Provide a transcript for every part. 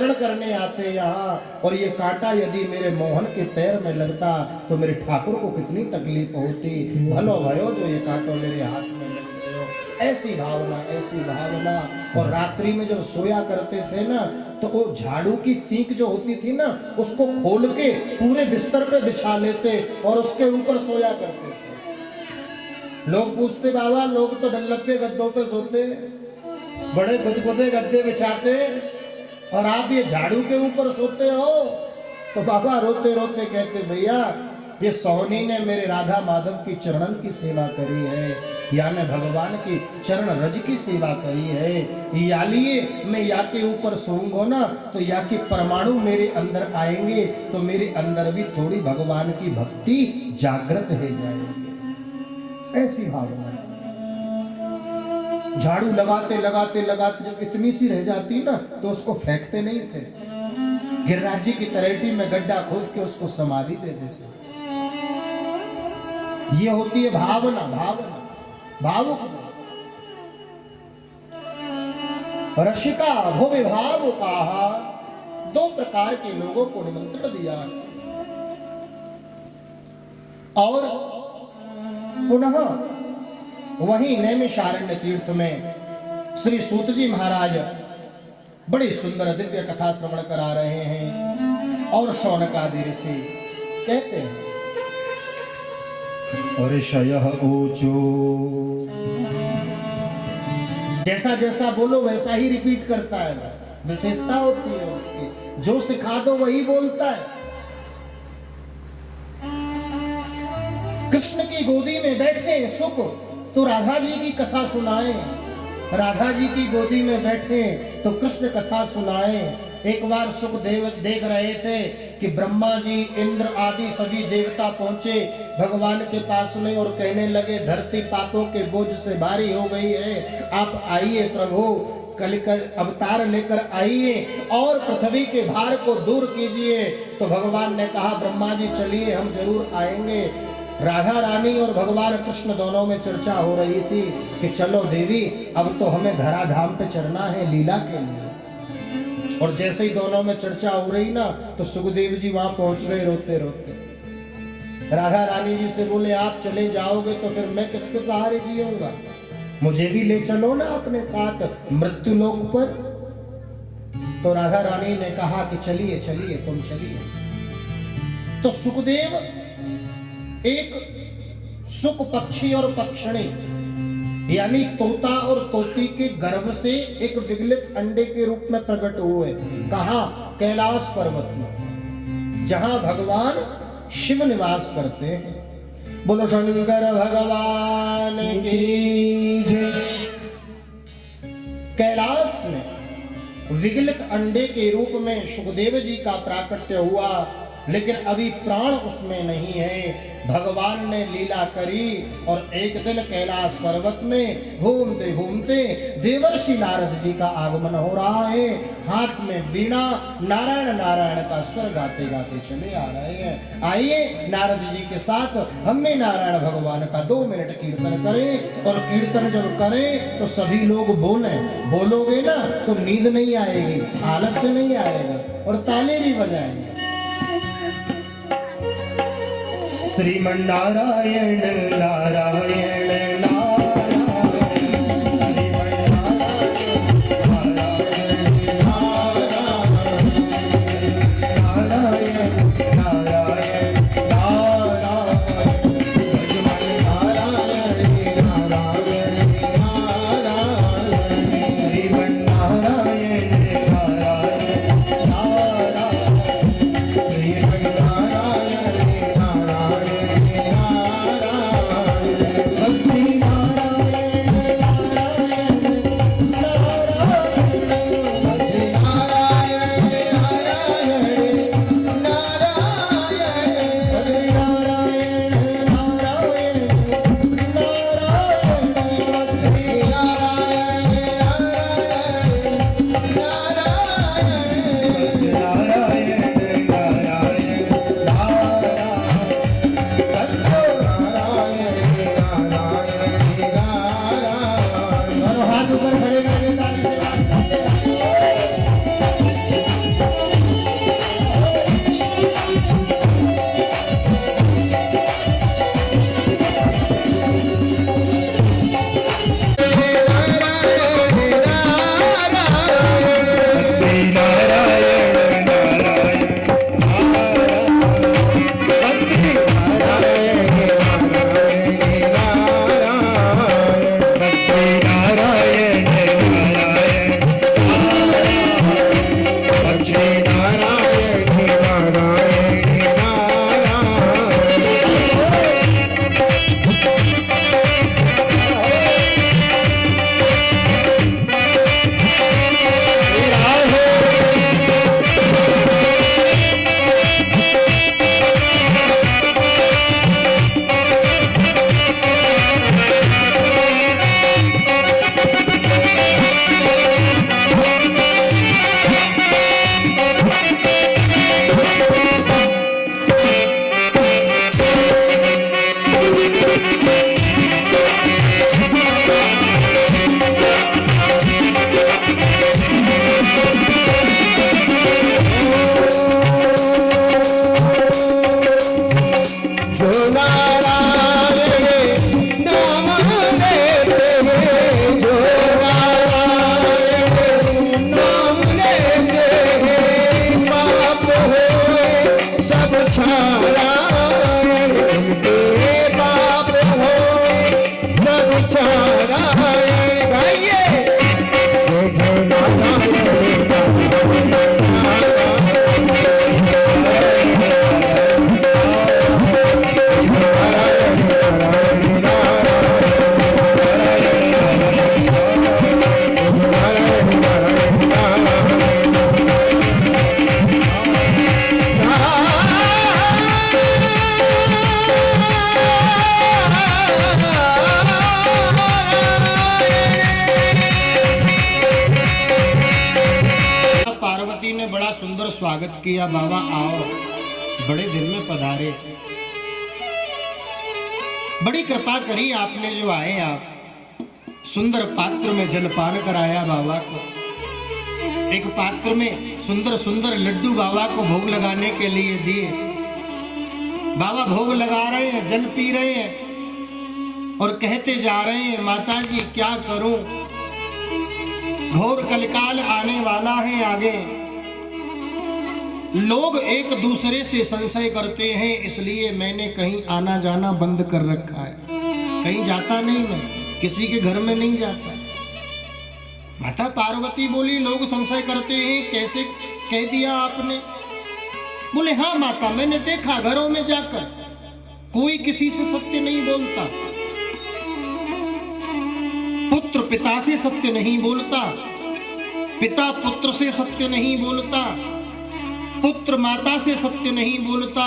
दर्शन करने आते यहाँ, और ये कांटा यदि मेरे मोहन के पैर में लगता तो मेरे ठाकुर को कितनी तकलीफ होती। भलो भयो जो ये कांटो मेरे हाथ में लग गयो। ऐसी भावना, ऐसी भावना। और रात्रि में जब सोया करते थे ना, तो वो झाड़ू की सीख जो होती थी ना, उसको खोल के पूरे बिस्तर पे बिछा लेते और उसके ऊपर सोया करते थे। लोग पूछते, बाबा लोग तो डल्लपे गद्दों पे सोते, बड़े गुदगुदे गद्दे बिछाते, और आप ये झाड़ू के ऊपर सोते हो। तो बाबा रोते रोते कहते, भैया ये सोहनी ने मेरे राधा माधव की चरणन की सेवा करी है, यानी भगवान की चरण रज की सेवा करी है। या लिए मैं या के ऊपर सोऊंगा ना, तो या के परमाणु मेरे अंदर आएंगे, तो मेरे अंदर भी थोड़ी भगवान की भक्ति जागृत हो जाएगी। ऐसी भावना। झाड़ू लगाते लगाते लगाते जब इतनी सी रह जाती ना, तो उसको फेंकते नहीं थे, गिरिराज जी की तरेटी में गड्ढा खोद के उसको समाधि दे देते। ये होती है भावना, भावना, भावुक। रसिका भुवि भावुका, दो प्रकार के लोगों को निमंत्रण दिया। और पुनः वहीं नैमिषारण्य तीर्थ में श्री सूत जी महाराज बड़ी सुंदर दिव्य कथा श्रवण करा रहे हैं। और शौनकादि ऋषि कहते हैं, ऋषयः ऊचो, जैसा जैसा बोलो वैसा ही रिपीट करता है, विशेषता होती है उसकी, जो सिखा दो वही बोलता है। कृष्ण की गोदी में बैठे सुख तो राधा जी की कथा सुनाए, राधा जी की गोदी में बैठे तो कृष्ण कथा सुनाए। एक बार सुखदेव देख रहे थे कि ब्रह्मा जी, इंद्र आदि सभी देवता पहुंचे भगवान के पास में और कहने लगे, धरती पापों के बोझ से भारी हो गई है, आप आइए प्रभु, कलिकर अवतार लेकर आइए और पृथ्वी के भार को दूर कीजिए। तो भगवान ने कहा, ब्रह्मा जी चलिए, हम जरूर आएंगे। राधा रानी और भगवान कृष्ण दोनों में चर्चा हो रही थी कि चलो देवी, अब तो हमें धराधाम पे चढ़ना है लीला के लिए। और जैसे ही दोनों में चर्चा हो रही ना, तो सुखदेव जी वहां पहुंच गए रोते रोते। राधा रानी जी से बोले, आप चले जाओगे तो फिर मैं किसके सहारे जीऊंगा, मुझे भी ले चलो ना अपने साथ मृत्यु लोक पर। तो राधा रानी ने कहा कि चलिए चलिए, तुम चलिए। तो सुखदेव एक सुख पक्षी और पक्षिणी यानी तोता और तोती के गर्भ से एक विगलित अंडे के रूप में प्रकट हुए। कहा? कैलाश पर्वत में, जहां भगवान शिव निवास करते हैं। बोलो शंकर भगवान की जय। कैलाश में विगलित अंडे के रूप में सुखदेव जी का प्राकट्य हुआ, लेकिन अभी प्राण उसमें नहीं है। भगवान ने लीला करी और एक दिन कैलाश पर्वत में घूमते घूमते देवर्षि नारद जी का आगमन हो रहा है। हाथ में वीणा, नारायण नारायण का स्वर गाते गाते चले आ रहे हैं। आइए नारद जी के साथ हम भी नारायण भगवान का 2 मिनट कीर्तन करें। और कीर्तन जब करें तो सभी लोग बोले, बोलोगे ना तो नींद नहीं आएगी, आलस्य नहीं आएगा, और ताली भी बजाएंगे। श्रीमन नारायण नारायण भक्ति छाड़ाए, उनके बाप हो सब छाड़ाए। गाइए पार्वती ने बड़ा सुंदर स्वागत किया। बाबा आओ, बड़े दिन में पधारे, बड़ी कृपा करी आपने जो आए। आप सुंदर पात्र में जलपान कराया बाबा को, एक पात्र में सुंदर सुंदर लड्डू बाबा को भोग लगाने के लिए दिए। बाबा भोग लगा रहे हैं, जल पी रहे हैं और कहते जा रहे हैं, माता जी क्या करूं, घोर कलकाल आने वाला है आगे। लोग एक दूसरे से संशय करते हैं, इसलिए मैंने कहीं आना जाना बंद कर रखा है। कहीं जाता नहीं, मैं किसी के घर में नहीं जाता। माता पार्वती बोली, लोग संशय करते हैं, कैसे कह दिया आपने? बोले हाँ माता, मैंने देखा घरों में जाकर कोई किसी से सत्य नहीं बोलता, पुत्र पिता से सत्य नहीं बोलता, पिता पुत्र से सत्य नहीं बोलता, पुत्र माता से सत्य नहीं बोलता।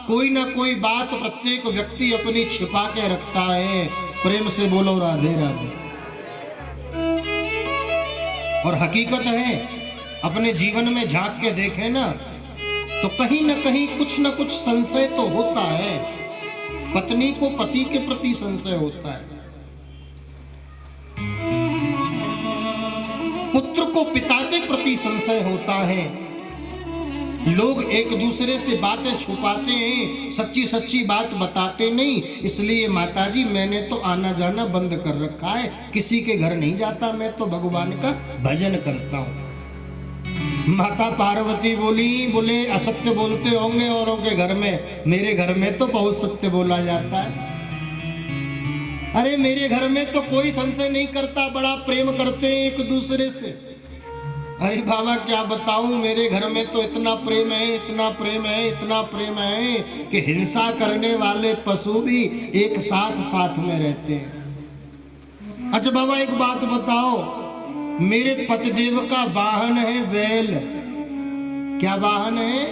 कोई ना कोई बात प्रत्येक व्यक्ति अपनी छिपा के रखता है। प्रेम से बोलो राधे राधे। और हकीकत है, अपने जीवन में झांक के देखें ना, तो कहीं ना कहीं कुछ ना कुछ संशय तो होता है। पत्नी को पति के प्रति संशय होता है, पुत्र को पिता के प्रति संशय होता है। लोग एक दूसरे से बातें छुपाते हैं, सच्ची सच्ची बात बताते नहीं। इसलिए माताजी मैंने तो आना जाना बंद कर रखा है, किसी के घर नहीं जाता, मैं तो भगवान का भजन करता हूं। माता पार्वती बोले असत्य बोलते होंगे औरों के घर में, मेरे घर में तो बहुत सत्य बोला जाता है। अरे मेरे घर में तो कोई संशय नहीं करता, बड़ा प्रेम करते हैं एक दूसरे से। अरे बाबा क्या बताऊं, मेरे घर में तो इतना प्रेम है, इतना प्रेम है, इतना प्रेम है कि हिंसा करने वाले पशु भी एक साथ साथ में रहते हैं। अच्छा बाबा एक बात बताओ, मेरे पतिदेव का वाहन है बैल। क्या वाहन है?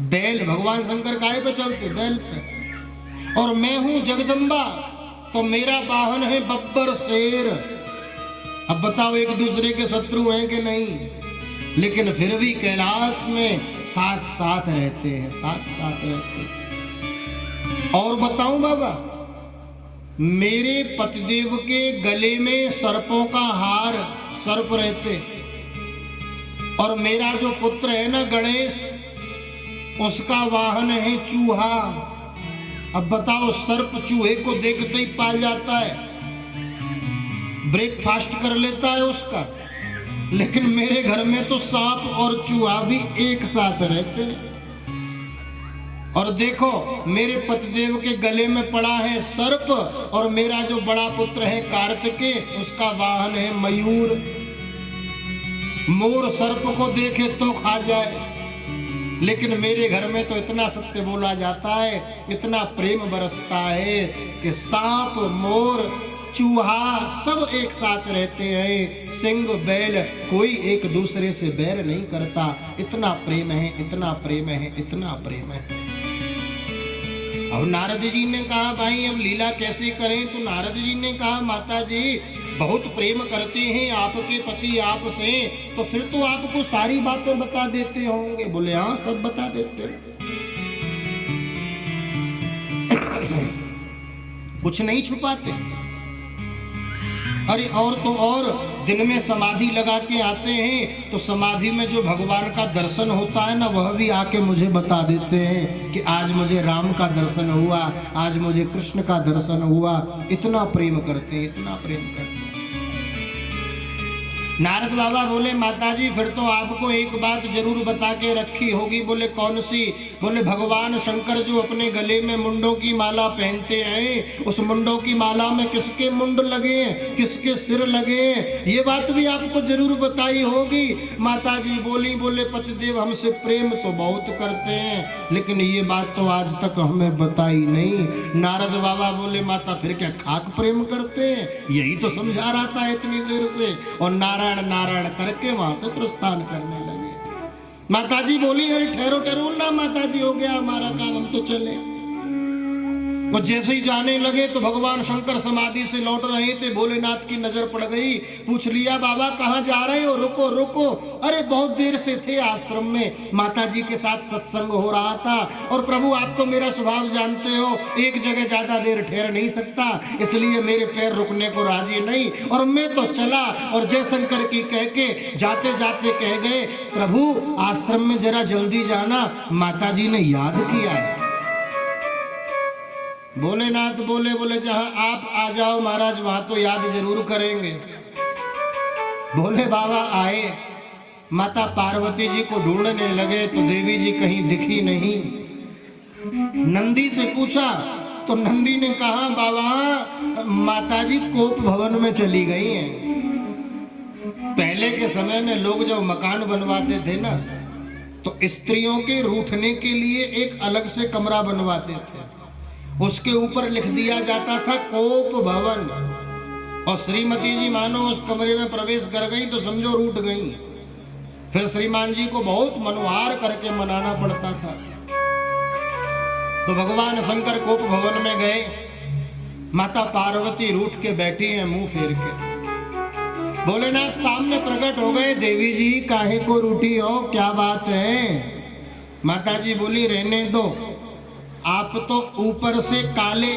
बैल। भगवान शंकर काहे पे चलते? बैल पे। और मैं हूं जगदम्बा, तो मेरा वाहन है बब्बर शेर। अब बताओ एक दूसरे के शत्रु हैं कि नहीं? लेकिन फिर भी कैलाश में साथ साथ रहते हैं, साथ साथ रहते हैं। और बताऊं बाबा, मेरे पतिदेव के गले में सर्पों का हार, सर्प रहते। और मेरा जो पुत्र है ना गणेश, उसका वाहन है चूहा। अब बताओ, सर्प चूहे को देखते ही पाल जाता है, ब्रेकफास्ट कर लेता है उसका। लेकिन मेरे घर में तो सांप और चूहा भी एक साथ रहते हैं। और देखो मेरे पतिदेव के गले में पड़ा है सर्प, और मेरा जो बड़ा पुत्र है कार्तिकेय, उसका वाहन है मयूर। मोर सर्प को देखे तो खा जाए, लेकिन मेरे घर में तो इतना सत्य बोला जाता है, इतना प्रेम बरसता है कि सांप मोर चूहा सब एक साथ रहते हैं। सिंह बैल कोई एक दूसरे से बैर नहीं करता। इतना प्रेम है, इतना प्रेम है, इतना प्रेम है। अब नारद जी ने कहा भाई अब लीला कैसे करें? तो नारद जी ने कहा माता जी बहुत प्रेम करते हैं आपके पति आपसे, तो फिर तो आपको सारी बातें बता देते होंगे। बोले हाँ सब बता देते हैं, कुछ नहीं छुपाते। अरे और तो और दिन में समाधि लगा के आते हैं, तो समाधि में जो भगवान का दर्शन होता है ना, वह भी आके मुझे बता देते हैं कि आज मुझे राम का दर्शन हुआ, आज मुझे कृष्ण का दर्शन हुआ। इतना प्रेम करते हैं, इतना प्रेम करते हैं। नारद बाबा बोले माताजी फिर तो आपको एक बात जरूर बता के रखी होगी। बोले कौन सी? बोले भगवान शंकर जो अपने गले में मुंडों की माला पहनते हैं, उस मुंडों की माला में किसके मुंड लगे हैं, किसके सिर लगे हैं, ये बात भी आपको जरूर बताई होगी। माताजी बोली, बोले पतिदेव हमसे प्रेम तो बहुत करते हैं, लेकिन ये बात तो आज तक हमें बताई नहीं। नारद बाबा बोले माता फिर क्या खाक प्रेम करते हैं? यही तो समझा रहा था इतनी देर से। और नारायण नारायण करके वहां से प्रस्थान करने लगे। माताजी बोली अरे ठहरो ठहरो ना माताजी, हो गया हमारा काम, हम तो चले। वो जैसे ही जाने लगे तो भगवान शंकर समाधि से लौट रहे थे। भोलेनाथ की नजर पड़ गई, पूछ लिया बाबा कहाँ जा रहे हो? रुको रुको, अरे बहुत देर से थे आश्रम में, माताजी के साथ सत्संग हो रहा था। और प्रभु आप तो मेरा स्वभाव जानते हो, एक जगह ज्यादा देर ठहर नहीं सकता, इसलिए मेरे पैर रुकने को राजी नहीं, और मैं तो चला। और जयशंकर की कह के जाते जाते कह गए प्रभु आश्रम में जरा जल्दी जाना, माताजी ने याद किया। भोलेनाथ बोले, बोले जहां आप आ जाओ महाराज वहां तो याद जरूर करेंगे। भोले बाबा आए, माता पार्वती जी को ढूंढने लगे तो देवी जी कहीं दिखी नहीं। नंदी से पूछा तो नंदी ने कहा बाबा माताजी कोप भवन में चली गई हैं। पहले के समय में लोग जब मकान बनवाते थे ना, तो स्त्रियों के रूठने के लिए एक अलग से कमरा बनवाते थे, उसके ऊपर लिख दिया जाता था कोप भवन। और श्रीमती जी मानो उस कमरे में प्रवेश कर गई तो समझो रूठ गई। फिर श्रीमान जी को बहुत मनोहार करके मनाना पड़ता था। तो भगवान शंकर कोप भवन में गए, माता पार्वती रूठ के बैठी हैं मुंह फेर के। भोलेनाथ सामने प्रकट हो गए, देवी जी काहे को रूठी हो, क्या बात है? माता जी बोली रहने दो, आप तो ऊपर से काले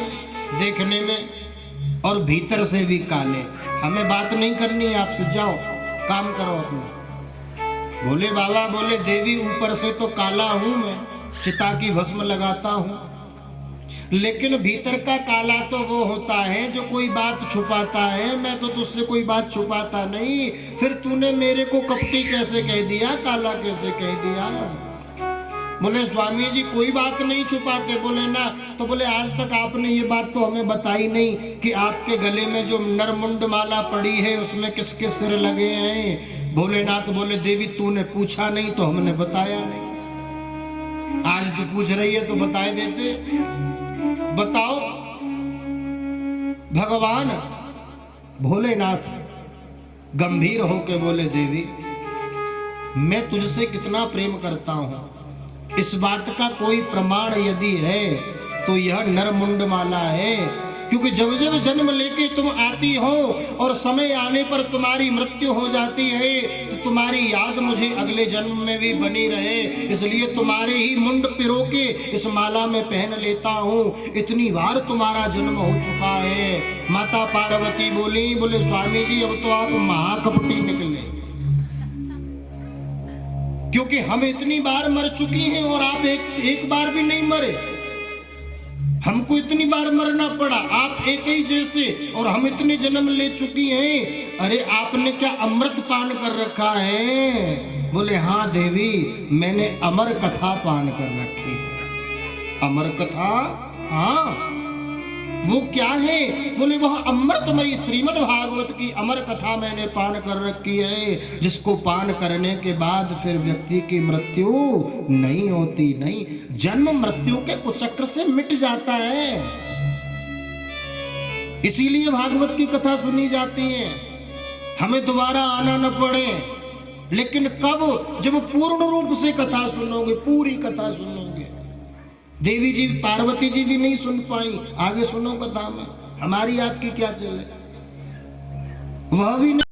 देखने में और भीतर से भी काले, हमें बात नहीं करनी है आपसे, जाओ काम करो अपना। बोले बाबा, बोले देवी ऊपर से तो काला हूं मैं, चिता की भस्म लगाता हूं, लेकिन भीतर का काला तो वो होता है जो कोई बात छुपाता है, मैं तो तुझसे कोई बात छुपाता नहीं। फिर तूने मेरे को कपटी कैसे कह दिया, काला कैसे कह दिया? बोले स्वामी जी कोई बात नहीं छुपाते। बोले ना, तो बोले आज तक आपने ये बात तो हमें बताई नहीं कि आपके गले में जो नरमुंड माला पड़ी है उसमें किसके सिर लगे हैं। भोलेनाथ बोले देवी तूने पूछा नहीं तो हमने बताया नहीं, आज तू पूछ रही है तो बताए देते। बताओ। भगवान भोलेनाथ गंभीर होके बोले देवी मैं तुझसे कितना प्रेम करता हूं, इस बात का कोई प्रमाण यदि है तो यह नरमुंड माला है। क्योंकि जब जब जन्म लेके तुम आती हो और समय आने पर तुम्हारी मृत्यु हो जाती है तो तुम्हारी याद मुझे अगले जन्म में भी बनी रहे, इसलिए तुम्हारे ही मुंड पिरो के इस माला में पहन लेता हूँ। इतनी बार तुम्हारा जन्म हो चुका है। माता पार्वती बोली, बोले स्वामी जी अब तो आप महाकपटी निकले, क्योंकि हम इतनी बार मर चुकी हैं और आप एक बार भी नहीं मरे। हमको इतनी बार मरना पड़ा, आप एक ही जैसे, और हम इतने जन्म ले चुकी हैं। अरे आपने क्या अमृत पान कर रखा है? बोले हाँ देवी मैंने अमर कथा पान कर रखी है। अमर कथा? हाँ। वो क्या है? बोले वह अमृतमयी श्रीमद् भागवत की अमर कथा मैंने पान कर रखी है, जिसको पान करने के बाद फिर व्यक्ति की मृत्यु नहीं होती, नहीं, जन्म मृत्यु के कुचक्र से मिट जाता है। इसीलिए भागवत की कथा सुनी जाती है, हमें दोबारा आना न पड़े। लेकिन कब? जब पूर्ण रूप से कथा सुनोगे, पूरी कथा सुनोगे। देवी जी पार्वती जी भी नहीं सुन पाई, आगे सुनो कथा में, हमारी आपकी क्या चले, वह भी नहीं।